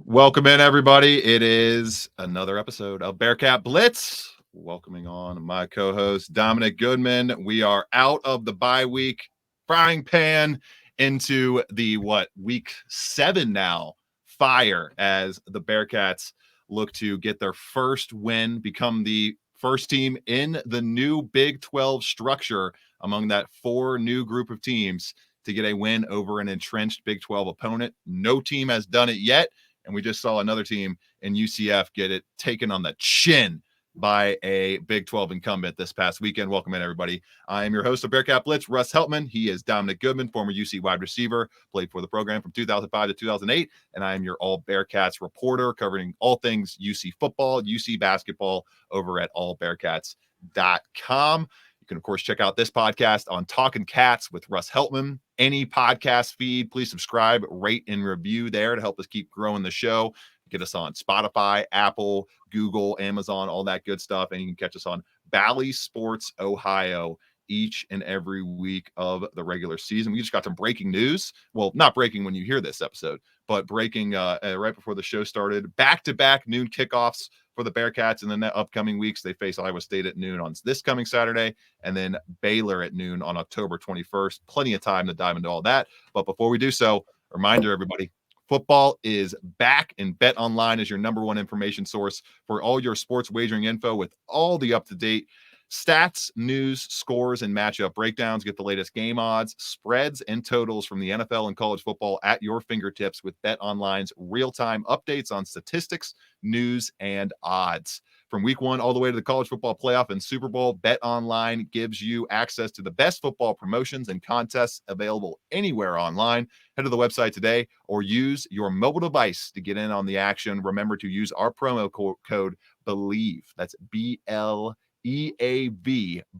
Welcome in, everybody. It is another episode of Bearcat Blitz. Welcoming on my co-host, Dominic Goodman. We are out of the bye week frying pan into the week 7 now fire as the Bearcats look to get their first win, become the first team in the new Big 12 structure among that 4 new group of teams to get a win over an entrenched Big 12 opponent. No team has done it yet. And we just saw another team in UCF get it taken on the chin by a Big 12 incumbent this past weekend. Welcome in, everybody. I am your host of Bearcat Blitz, Russ Heltman. He is Dominic Goodman, former UC wide receiver, played for the program from 2005 to 2008. And I am your all Bearcats reporter covering all things UC football, UC basketball over at allbearcats.com. You can, of course, check out this podcast on Talking Cats with Russ Heltman. Any podcast feed, please subscribe, rate, and review there to help us keep growing the show. Get us on Spotify, Apple, Google, Amazon, all that good stuff. And you can catch us on Bally Sports Ohio each and every week of the regular season. We just got some breaking news. Well, not breaking when you hear this episode, but breaking right before the show started. Back-to-back noon kickoffs for the Bearcats in the upcoming weeks. They face Iowa State at noon on this coming Saturday, and then Baylor at noon on October 21st. Plenty of time to dive into all that. But before we do so, reminder, everybody, football is back, and Bet Online is your number one information source for all your sports wagering info with all the up-to-date stats, news, scores, and matchup breakdowns. Get the latest game odds, spreads, and totals from the NFL and college football at your fingertips with Bet Online's real-time updates on statistics, news, and odds. From week 1 all the way to the college football playoff and Super Bowl, Bet Online gives you access to the best football promotions and contests available anywhere online. Head to the website today or use your mobile device to get in on the action. Remember to use our promo code BELIEVE. That's BLEAV,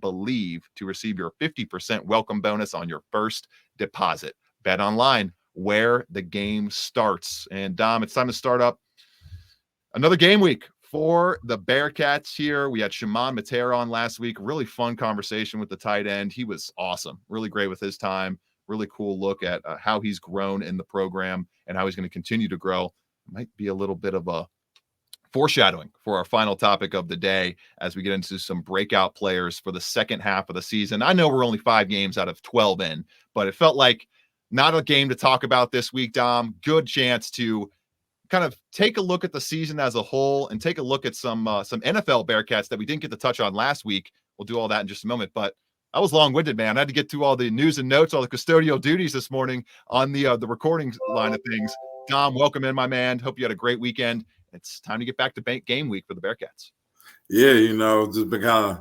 BELIEVE, to receive your 50% welcome bonus on your first deposit. Bet Online, where the game starts. And Dom, it's time to start up another game week for the Bearcats here. We had Shimon Mater on last week. Really fun conversation with the tight end. He was awesome. Really great with his time. Really cool look at how he's grown in the program and how he's going to continue to grow. Might be a little bit of a foreshadowing for our final topic of the day as we get into some breakout players for the second half of the season. I know we're only 5 games out of 12 in, but it felt like not a game to talk about this week, Dom. Good chance to kind of take a look at the season as a whole and take a look at some NFL Bearcats that we didn't get to touch on last week. We'll do all that in just a moment, but I was long-winded, man. I had to get through all the news and notes, all the custodial duties this morning on the recording line of things. Dom, welcome in, my man. Hope you had a great weekend. It's time to get back to game week for the Bearcats. Yeah, just been kind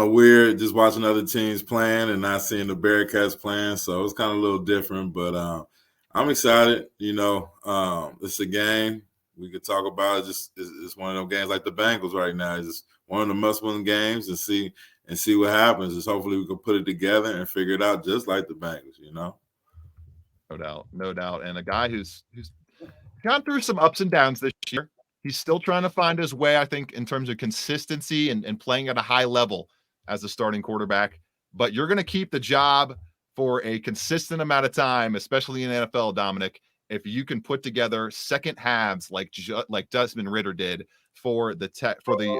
of weird just watching other teams playing and not seeing the Bearcats playing. So it's kind of a little different, but I'm excited. It's a game we could talk about. It's one of those games like the Bengals right now. It's just one of the must-win games and see what happens. Just hopefully we can put it together and figure it out just like the Bengals. No doubt. And a guy who's gone through some ups and downs this year. He's still trying to find his way, I think, in terms of consistency and playing at a high level as a starting quarterback. But you're going to keep the job for a consistent amount of time, especially in the NFL, Dominic, if you can put together second halves like Desmond Ritter did for the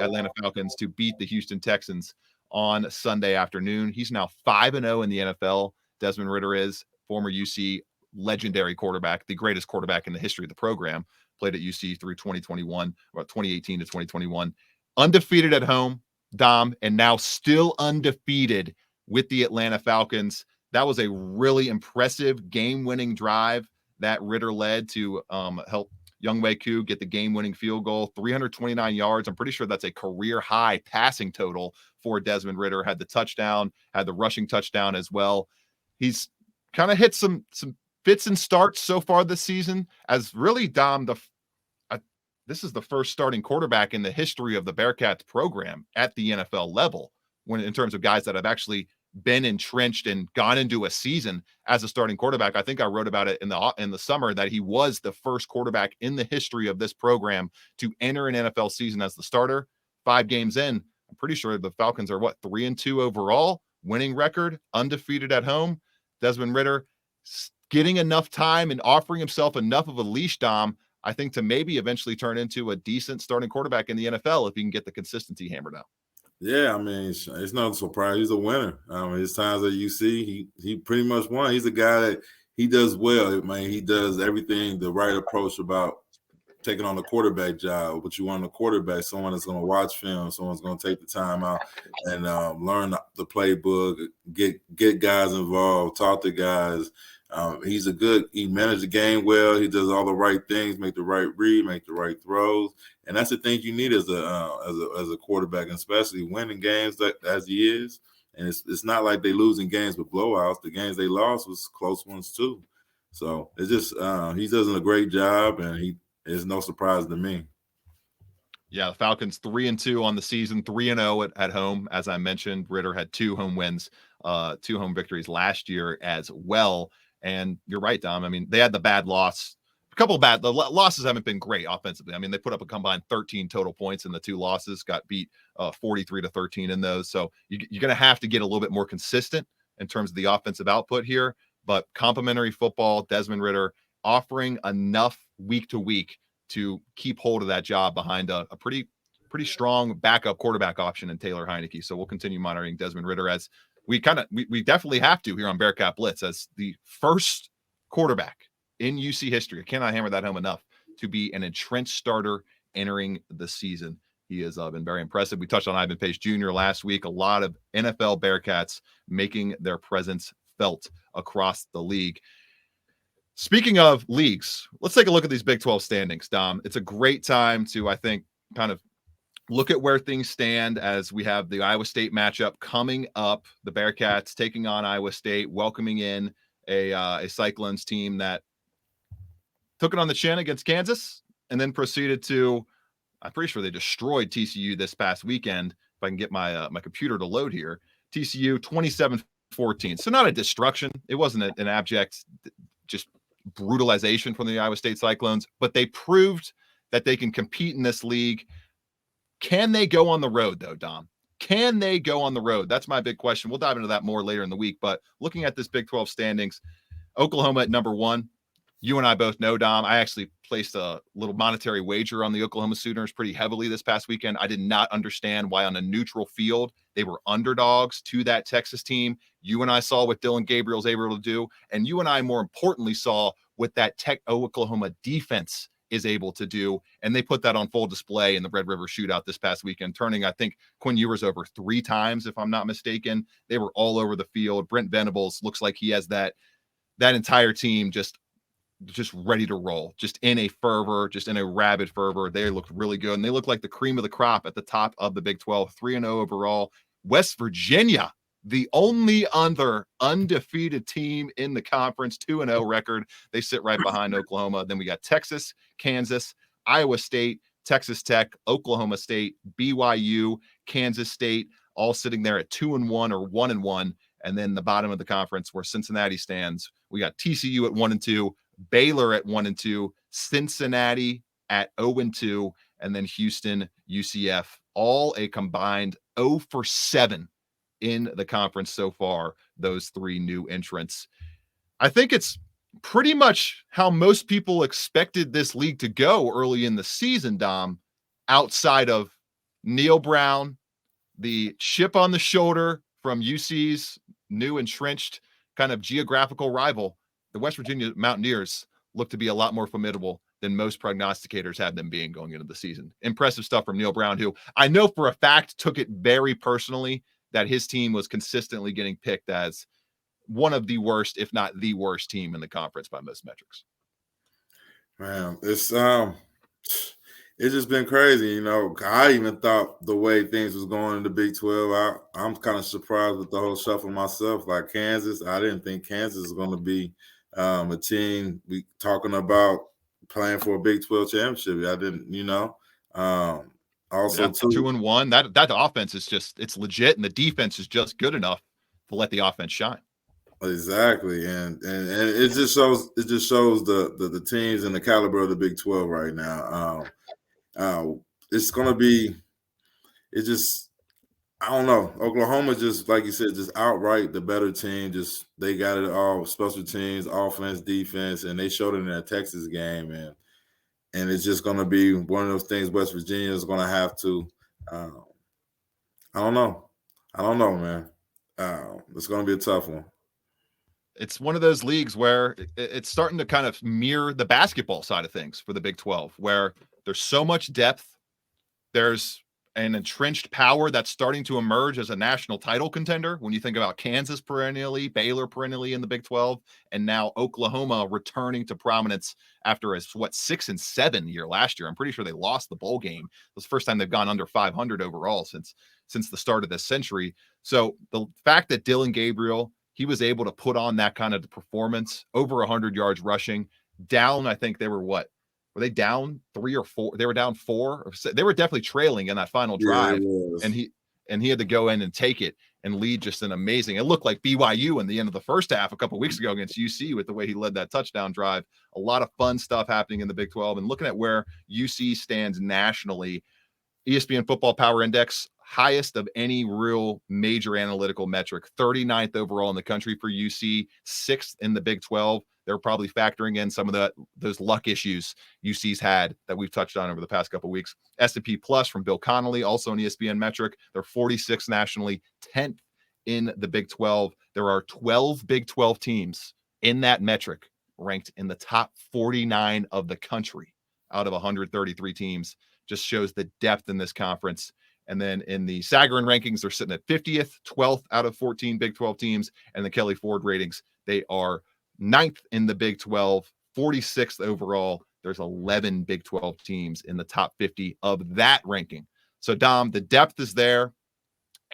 Atlanta Falcons to beat the Houston Texans on Sunday afternoon. He's now 5-0 in the NFL. Desmond Ritter is former UC legendary quarterback, the greatest quarterback in the history of the program. Played at UC through 2021, or 2018 to 2021. Undefeated at home, Dom, and now still undefeated with the Atlanta Falcons. That was a really impressive game-winning drive that Ritter led to help Younghoe Koo get the game-winning field goal, 329 yards. I'm pretty sure that's a career-high passing total for Desmond Ritter. Had the touchdown, had the rushing touchdown as well. He's kind of hit some fits and starts so far this season as really, Dom, this is the first starting quarterback in the history of the Bearcats program at the NFL level in terms of guys that have actually been entrenched and gone into a season as a starting quarterback. I think I wrote about it in the summer that he was the first quarterback in the history of this program to enter an NFL season as the starter. 5 games in, I'm pretty sure the Falcons are 3-2 overall, winning record, undefeated at home. Desmond Ritter getting enough time and offering himself enough of a leash, Dom. I think, to maybe eventually turn into a decent starting quarterback in the NFL if he can get the consistency hammered out. Yeah, I mean, it's not a surprise. He's a winner. His times at UC, he pretty much won. He's a guy that he does well. I mean, he does everything the right approach about taking on the quarterback job. What you want in a quarterback, someone that's going to watch film, someone's going to take the time out and learn the playbook, get guys involved, talk to guys. He managed the game well. He does all the right things, make the right read, make the right throws, and that's the thing you need as a quarterback, and especially winning games as he is. And it's not like they losing games with blowouts. The games they lost was close ones too. So it's just he does a great job, and it's no surprise to me. Yeah, the Falcons 3-2 on the season, 3-0 at home. As I mentioned, Ritter had 2 home wins, 2 home victories last year as well. And you're right, Dom. I mean, they had the bad loss. The losses haven't been great offensively. I mean, they put up a combined 13 total points in the 2 losses, got beat 43-13 in those. So you're going to have to get a little bit more consistent in terms of the offensive output here. But complimentary football, Desmond Ritter offering enough week to week to keep hold of that job behind a pretty strong backup quarterback option in Taylor Heineke. So we'll continue monitoring Desmond Ritter, as we definitely have to here on Bearcat Blitz, as the first quarterback in UC history. I cannot hammer that home enough, to be an entrenched starter entering the season. He has been very impressive. We touched on Ivan Pace Jr. last week. A lot of NFL Bearcats making their presence felt across the league. Speaking of leagues, let's take a look at these Big 12 standings, Dom. It's a great time to, I think, kind of look at where things stand as we have the Iowa State matchup coming up. The Bearcats taking on Iowa State, welcoming in a Cyclones team that took it on the chin against Kansas and then proceeded to, I'm pretty sure they destroyed TCU this past weekend. If I can get my computer to load here. TCU 27-14. So not a destruction. It wasn't an abject just brutalization from the Iowa State Cyclones, but they proved that they can compete in this league. Can they go on the road, though, Dom? Can they go on the road? That's my big question. We'll dive into that more later in the week. But looking at this Big 12 standings, Oklahoma at number 1. You and I both know, Dom, I actually placed a little monetary wager on the Oklahoma Sooners pretty heavily this past weekend. I did not understand why on a neutral field they were underdogs to that Texas team. You and I saw what Dylan Gabriel's able to do, and you and I, more importantly, saw what that Oklahoma defense is able to do, and they put that on full display in the Red River Shootout this past weekend, turning, I think, Quinn Ewers over 3 times, if I'm not mistaken. They were all over the field. Brent Venables looks like he has that entire team just ready to roll, just in a rabid fervor. They looked really good, and they look like the cream of the crop at the top of the Big 12, 3-0 overall. West Virginia, the only other undefeated team in the conference, 2-0 record. They sit right behind Oklahoma. Then we got Texas, Kansas, Iowa State, Texas Tech, Oklahoma State, BYU, Kansas State, all sitting there at 2-1 or 1-1. And then the bottom of the conference, where Cincinnati stands, we got TCU at 1-2, Baylor at 1-2, Cincinnati at 0-2, and then Houston, UCF, all a combined 0-7 in the conference so far, those 3 new entrants. I think it's pretty much how most people expected this league to go early in the season, Dom, outside of Neil Brown, the chip on the shoulder from UC's new entrenched kind of geographical rival. The West Virginia Mountaineers look to be a lot more formidable than most prognosticators had them being going into the season. Impressive stuff from Neil Brown, who I know for a fact took it very personally that his team was consistently getting picked as one of the worst, if not the worst team in the conference by most metrics. Man, it's just been crazy. You know, I even thought the way things was going in the Big 12, I'm kind of surprised with the whole shuffle myself. Like Kansas, I didn't think Kansas was going to be a team we talking about playing for a Big 12 championship. I didn't, also 2-1. That offense is it's legit, and the defense is just good enough to let the offense shine. Exactly, and it just shows the teams and the caliber of the Big 12 right now. It's gonna be, I don't know. Oklahoma, just like you said, just outright the better team. Just they got it all, special teams, offense, defense, and they showed it in that Texas game. And and it's just going to be one of those things West Virginia is going to have to. I don't know. I don't know, man. It's going to be a tough one. It's one of those leagues where it's starting to kind of mirror the basketball side of things for the Big 12, where there's so much depth. There's an entrenched power that's starting to emerge as a national title contender. When you think about Kansas perennially, Baylor perennially in the Big 12, and now Oklahoma returning to prominence after a 6-7 year last year. I'm pretty sure they lost the bowl game. It was the first time they've gone under 500 overall since the start of this century. So the fact that Dylan Gabriel, he was able to put on that kind of performance, over 100 yards rushing, down, I think they were what? Were they down 3 or 4? They were down 4. They were definitely trailing in that final drive, and he had to go in and take it and lead just an amazing. It looked like BYU in the end of the first half a couple of weeks ago against UC with the way he led that touchdown drive. A lot of fun stuff happening in the Big 12, and looking at where UC stands nationally, ESPN Football Power Index, highest of any real major analytical metric, 39th overall in the country for UC, 6th in the Big 12. They're probably factoring in some of those luck issues UC's had that we've touched on over the past couple of weeks. S&P Plus from Bill Connolly, also an ESPN metric. They're 46th nationally, 10th in the Big 12. There are 12 Big 12 teams in that metric ranked in the top 49 of the country out of 133 teams. Just shows the depth in this conference. And then in the Sagarin rankings, they're sitting at 50th, 12th out of 14 Big 12 teams. And the Kelly Ford ratings, they are 9th in the Big 12, 46th overall. There's 11 Big 12 teams in the top 50 of that ranking. So, Dom, the depth is there.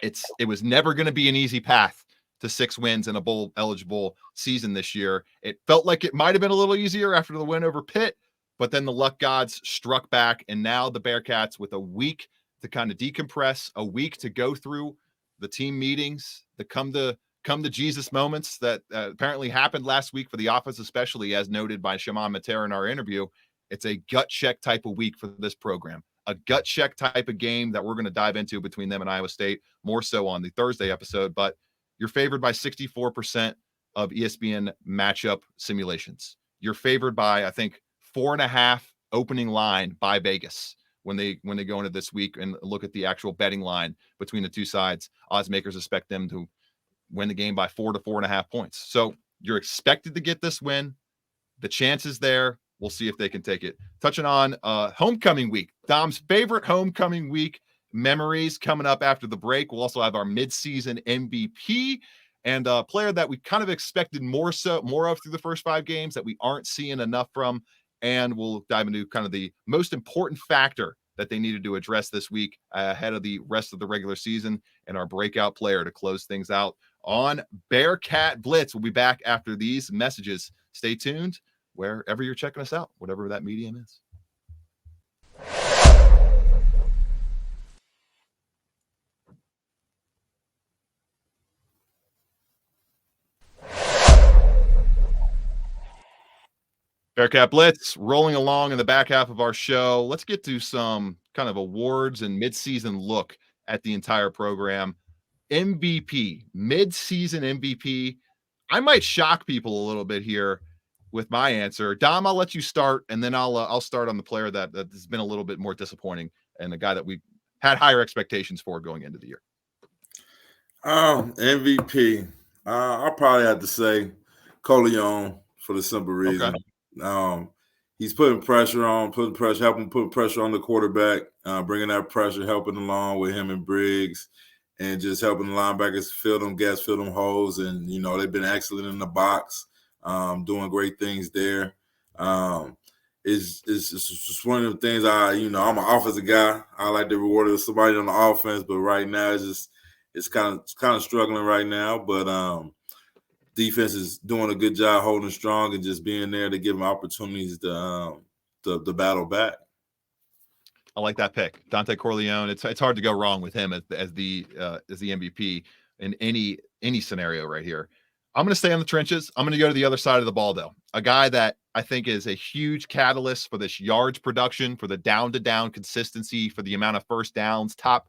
It was never going to be an easy path to 6 wins in a bowl eligible season this year. It felt like it might have been a little easier after the win over Pitt, but then the luck gods struck back, and now the Bearcats, with a week to kind of decompress, a week to go through the team meetings, the come to Jesus moments that apparently happened last week for the offense, especially as noted by Shimon Matera in our interview. It's a gut check type of week for this program, a gut check type of game that we're going to dive into between them and Iowa State, more so on the Thursday episode. But you're favored by 64% of ESPN matchup simulations. You're favored by, I think, 4.5 opening line by Vegas when they go into this week and look at the actual betting line between the two sides. Odds makers expect them to win the game by 4 to 4.5 points. So you're expected to get this win. The chance is there. We'll see if they can take it. Touching on homecoming week, Dom's favorite homecoming week memories coming up after the break. We'll also have our midseason MVP and a player that we kind of expected more of through the first 5 games that we aren't seeing enough from. And we'll dive into kind of the most important factor that they needed to address this week ahead of the rest of the regular season, and our breakout player to close things out on Bearcat Blitz. We'll be back after these messages. Stay tuned wherever you're checking us out, whatever that medium is. Bearcat Blitz rolling along in the back half of our show. Let's get to some kind of awards and midseason look at the entire program. MVP, midseason MVP. I might shock people a little bit here with my answer. Dom, I'll let you start, and then I'll start on the player that has been a little bit more disappointing and the guy that we had higher expectations for going into the year. MVP. I'll probably have to say Coleon for the simple reason. Okay. He's putting pressure, helping put pressure on the quarterback, bringing that pressure, helping along with him and Briggs, and just helping the linebackers fill them holes. And, they've been excellent in the box, doing great things there. It's just one of the things I'm an offensive guy. I like to reward somebody on the offense, but right now it's kind of struggling right now. But defense is doing a good job holding strong and just being there to give them opportunities to battle back. I like that pick, Dante Corleone. It's hard to go wrong with him as the MVP in any scenario right here. I'm going to stay on the trenches. I'm going to go to the other side of the ball, though. A guy that I think is a huge catalyst for this yards production, for the down-to-down consistency, for the amount of first downs, top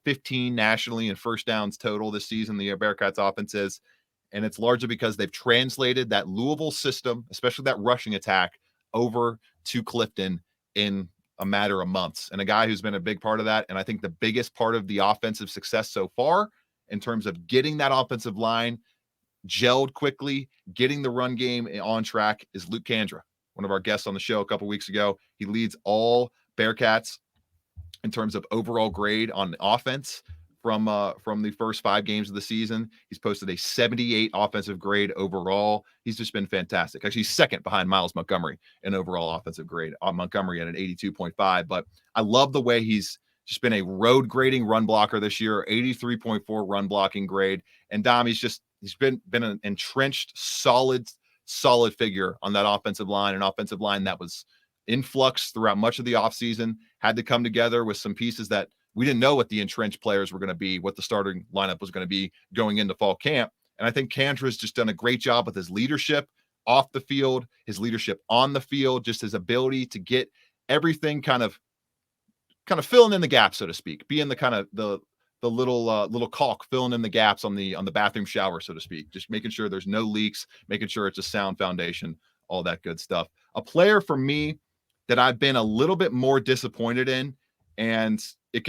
15 nationally in first downs total this season, the Bearcats offense is. And it's largely because they've translated that Louisville system, especially that rushing attack, over to Clifton in a matter of months, and a guy who's been a big part of that. And I think the biggest part of the offensive success so far in terms of getting that offensive line gelled quickly, getting the run game on track is Luke Kandra, one of our guests on the show a couple weeks ago. He leads all Bearcats in terms of overall grade on offense from the first 5 games of the season. He's posted a 78 offensive grade overall. He's just been fantastic. Actually, he's second behind Miles Montgomery in overall offensive grade. Montgomery at an 82.5, but I love the way he's just been a road grading run blocker this year, 83.4 run blocking grade. And Dom, he's been an entrenched, solid figure on that offensive line, an offensive line that was in flux throughout much of the offseason, had to come together with some pieces that we didn't know what the entrenched players were going to be, what the starting lineup was going to be going into fall camp. And I think Kandra's just done a great job with his leadership off the field, his leadership on the field, just his ability to get everything kind of filling in the gaps, so to speak, being the kind of the little caulk filling in the gaps on the bathroom shower, so to speak, just making sure there's no leaks, making sure it's a sound foundation, all that good stuff. A player for me that I've been a little bit more disappointed in, and it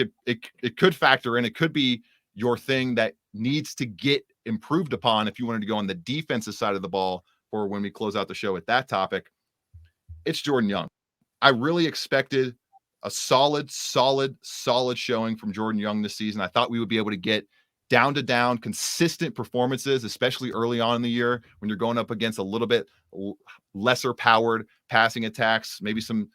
could factor in, it could be your thing that needs to get improved upon if you wanted to go on the defensive side of the ball for when we close out the show with that topic. It's Jordan Young. I really expected a solid showing from Jordan Young this season. I thought we would be able to get down to down consistent performances, especially early on in the year when you're going up against a little bit lesser powered passing attacks, maybe some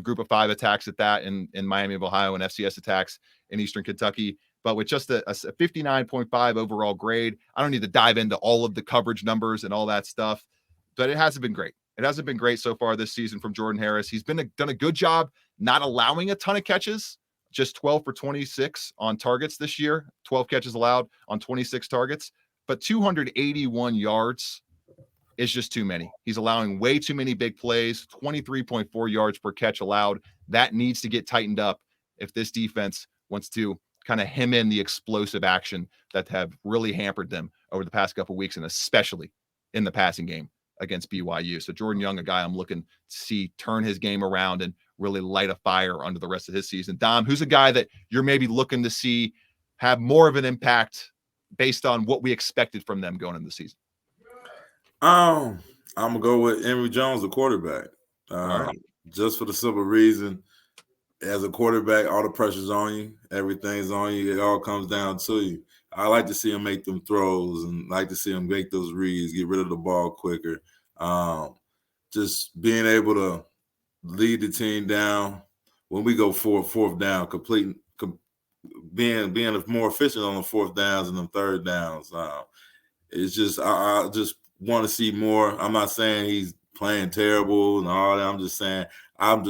group of 5 attacks at that in Miami of Ohio and FCS attacks in Eastern Kentucky. But with just a 59.5 overall grade, I don't need to dive into all of the coverage numbers and all that stuff, but it hasn't been great. It hasn't been great so far this season from Jordan Harris. He's done a good job not allowing a ton of catches, just 12 for 26 on targets this year, 12 catches allowed on 26 targets, but 281 yards is just too many. He's allowing way too many big plays, 23.4 yards per catch allowed. That needs to get tightened up if this defense wants to kind of hem in the explosive action that have really hampered them over the past couple of weeks, and especially in the passing game against BYU. So Jordan Young, a guy I'm looking to see turn his game around and really light a fire under the rest of his season. Dom, who's a guy that you're maybe looking to see have more of an impact based on what we expected from them going into the season? I'm gonna go with Emory Jones, the quarterback. Right. Just for the simple reason, as a quarterback, all the pressure's on you, everything's on you, it all comes down to you. I like to see him make them throws and like to see him make those reads, get rid of the ball quicker. Just being able to lead the team down when we go for fourth down, being more efficient on the fourth downs and the third downs. It's just I just want to see more. I'm not saying he's playing terrible and all that. I'm just saying I'm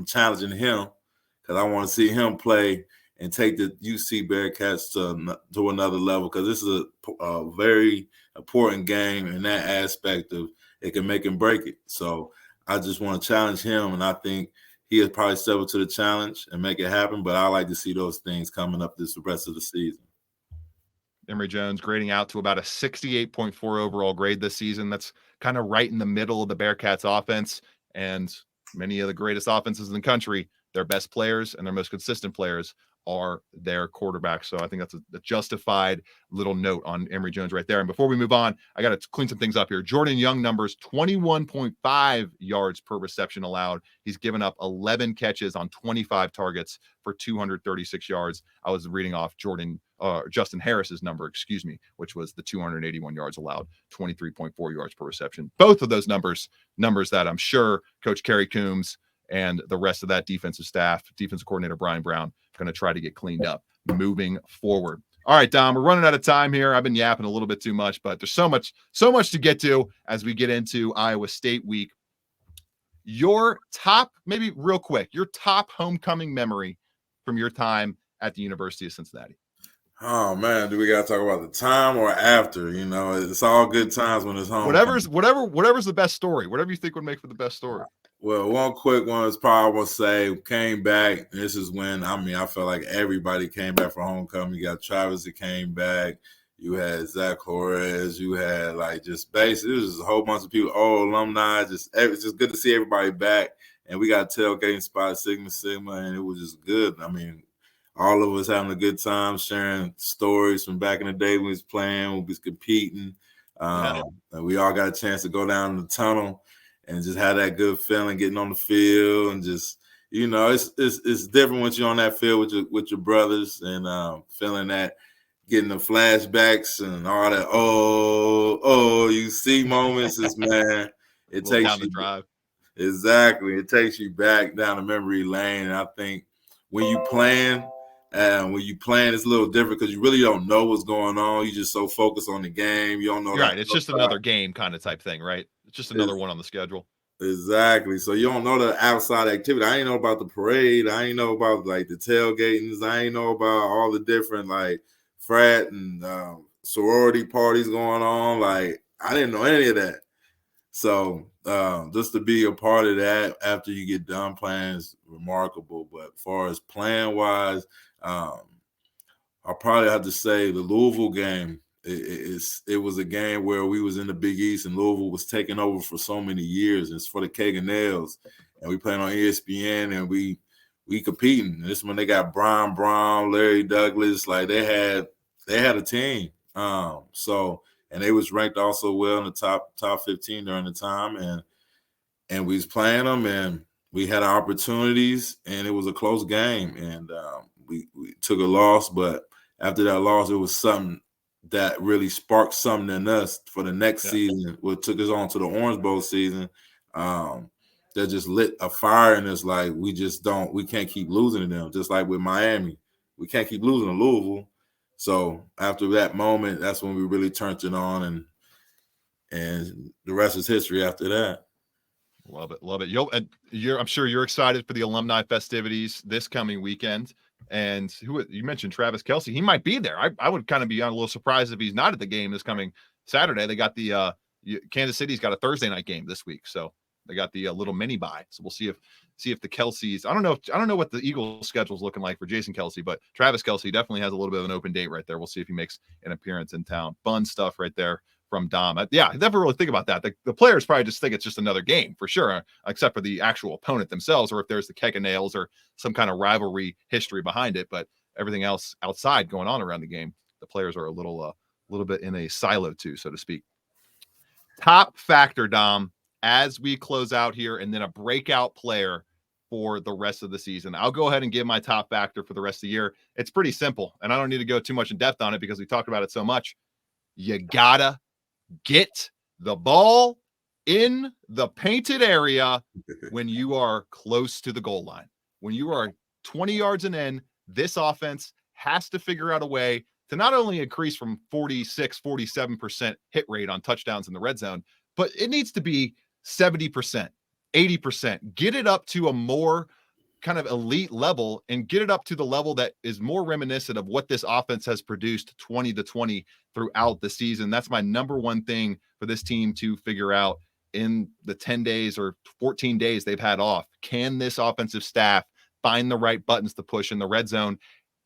challenging him because I want to see him play and take the UC Bearcats to another level, because this is a very important game in that aspect of it can make and break it. So I just want to challenge him, and I think he'll probably step up to the challenge and make it happen. But I like to see those things coming up this rest of the season. Emory Jones grading out to about a 68.4 overall grade this season. That's kind of right in the middle of the Bearcats offense, and many of the greatest offenses in the country, their best players and their most consistent players are their quarterbacks. So I think that's a justified little note on Emory Jones right there. And before we move on, I got to clean some things up here. Jordan Young numbers, 21.5 yards per reception allowed. He's given up 11 catches on 25 targets for 236 yards. I was reading off Justin Harris's number, which was the 281 yards allowed, 23.4 yards per reception. Both of those numbers that I'm sure Coach Kerry Coombs and the rest of that defensive staff, defensive coordinator Brian Brown, going to try to get cleaned up moving forward. All right, Dom, we're running out of time here. I've been yapping a little bit too much, but there's so much to get to as we get into Iowa State week. Your top, maybe real quick, your top homecoming memory from your time at the University of Cincinnati. Oh man, do we gotta talk about the time or after? You know, it's all good times when it's home. Whatever's the best story. Whatever you think would make for the best story. Well, one quick one is probably will say came back. This is when I felt like everybody came back for homecoming. You got Travis that came back. You had Zach Flores. You had it was just a whole bunch of people, alumni. It's just good to see everybody back and we got a tailgating spot, Sigma, and it was just good. I mean, all of us having a good time, sharing stories from back in the day when we was playing, when we was competing. And we all got a chance to go down the tunnel and just have that good feeling getting on the field, and just, you know, it's different when you're on that field with your brothers, and feeling that, getting the flashbacks and all that. Oh, you see moments. Is, man, it takes down you the drive. Exactly, it takes you back down the memory lane. And I think when you plan, it's a little different because you really don't know what's going on. You just so focused on the game. You don't know. You're right. It's just another game kind of type thing, right? It's just another one on the schedule. Exactly. So you don't know the outside activity. I ain't know about the parade. I ain't know about like the tailgatings. I ain't know about all the different like frat and sorority parties going on. Like, I didn't know any of that. So just to be a part of that after you get done playing is remarkable. But as far as playing wise, I'll probably have to say the Louisville game. It was a game where we was in the Big East and Louisville was taking over for so many years. It's for the Keg and Nails, and we playing on ESPN, and we competing. And this when they got Brian Brown, Larry Douglas, like they had a team. And they was ranked also well in the top 15 during the time, and we was playing them, and we had our opportunities, and it was a close game, and we took a loss, but after that loss, it was something that really sparked something in us for the next season, what took us on to the Orange Bowl season, that just lit a fire in us. Like, we can't keep losing to them, just like with Miami. We can't keep losing to Louisville. So after that moment, that's when we really turned it on, and the rest is history after that. Love it. I'm sure you're excited for the alumni festivities this coming weekend. And who you mentioned, Travis Kelce, he might be there. I would kind of be a little surprised if he's not at the game this coming Saturday. They got the Kansas City's got a Thursday night game this week, so they got the little mini bye. So we'll see if the Kelce's. I don't know what the Eagles' schedule is looking like for Jason Kelce, but Travis Kelce definitely has a little bit of an open date right there. We'll see if he makes an appearance in town. Fun stuff right there from Dom. I never really think about that. The players probably just think it's just another game for sure, except for the actual opponent themselves, or if there's the Keg and Nails or some kind of rivalry history behind it. But everything else outside going on around the game, the players are a little bit in a silo too, so to speak. Top factor, Dom, as we close out here, and then a breakout player for the rest of the season. I'll go ahead and give my top factor for the rest of the year. It's pretty simple, and I don't need to go too much in depth on it because we talked about it so much. You gotta get the ball in the painted area when you are close to the goal line. When you are 20 yards and in, this offense has to figure out a way to not only increase from 46, 47% hit rate on touchdowns in the red zone, but it needs to be 70%, 80%. Get it up to a more kind of elite level, and get it up to the level that is more reminiscent of what this offense has produced 20-20 throughout the season. That's my number one thing for this team to figure out in the 10 days or 14 days they've had off. Can this offensive staff find the right buttons to push in the red zone?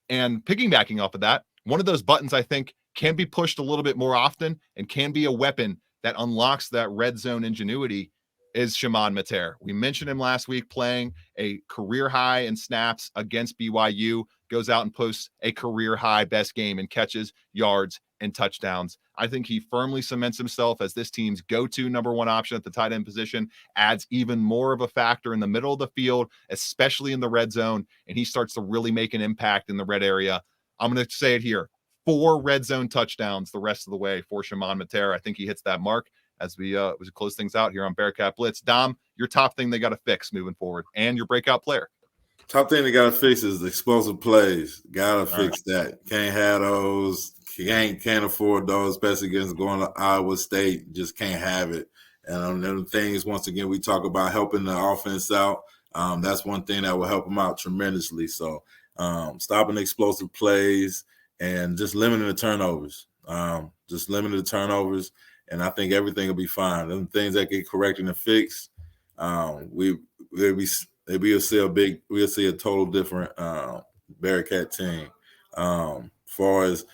And piggybacking off of that, one of those buttons I think can be pushed a little bit more often and can be a weapon that unlocks that red zone ingenuity is Shimon Mater. We mentioned him last week playing a career high in snaps against BYU, goes out and posts a career high best game in catches, yards, and touchdowns. I think he firmly cements himself as this team's go-to number one option at the tight end position, adds even more of a factor in the middle of the field, especially in the red zone, and he starts to really make an impact in the red area. I'm going to say it here. 4 red zone touchdowns the rest of the way for Shimon Mater. I think he hits that mark as we close things out here on Bearcat Blitz. Dom, your top thing they got to fix moving forward, and your breakout player. Top thing they got to fix is the explosive plays. Got to fix that. Can't have those. Can't afford those, especially against going to Iowa State. Just can't have it. And the things, once again, we talk about helping the offense out. That's one thing that will help them out tremendously. So stopping the explosive plays and just limiting the turnovers. And I think everything will be fine. And things that get corrected and fixed, we'll see a total different Bearcat team. Far as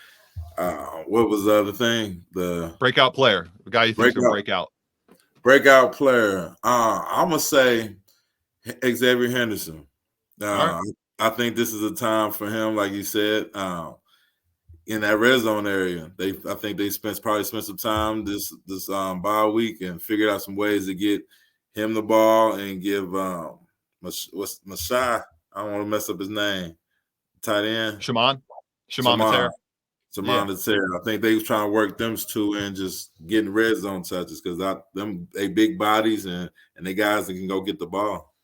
what was the other thing? The breakout player, the guy you think will break out. Breakout player. I'm gonna say Xavier Henderson. All right. I think this is a time for him, like you said, in that red zone area. I think they probably spent some time this bye week and figured out some ways to get him the ball and give Mashai. I don't want to mess up his name. Tight end. Shimon Matera. Simon Terry. I think they was trying to work them two in, just getting red zone touches because they big bodies and they guys that can go get the ball.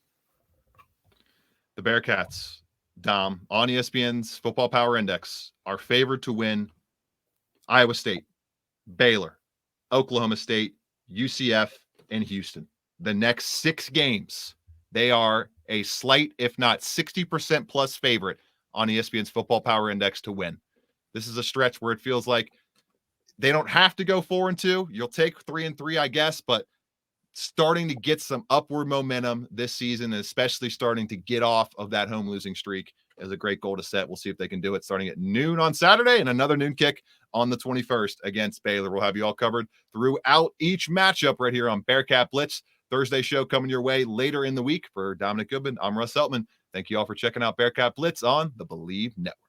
The Bearcats, Dom, on ESPN's Football Power Index, are favored to win Iowa State, Baylor, Oklahoma State, UCF, and Houston. The next 6 games, they are a slight, if not 60% plus favorite on ESPN's Football Power Index to win. This is a stretch where it feels like they don't have to go 4-2. You'll take 3-3, I guess, but starting to get some upward momentum this season, and especially starting to get off of that home losing streak is a great goal to set. We'll see if they can do it starting at noon on Saturday and another noon kick on the 21st against Baylor. We'll have you all covered throughout each matchup right here on Bearcat Blitz. Thursday show coming your way later in the week. For Dominick Goodman, I'm Russ Eltman. Thank you all for checking out Bearcat Blitz on the Believe Network.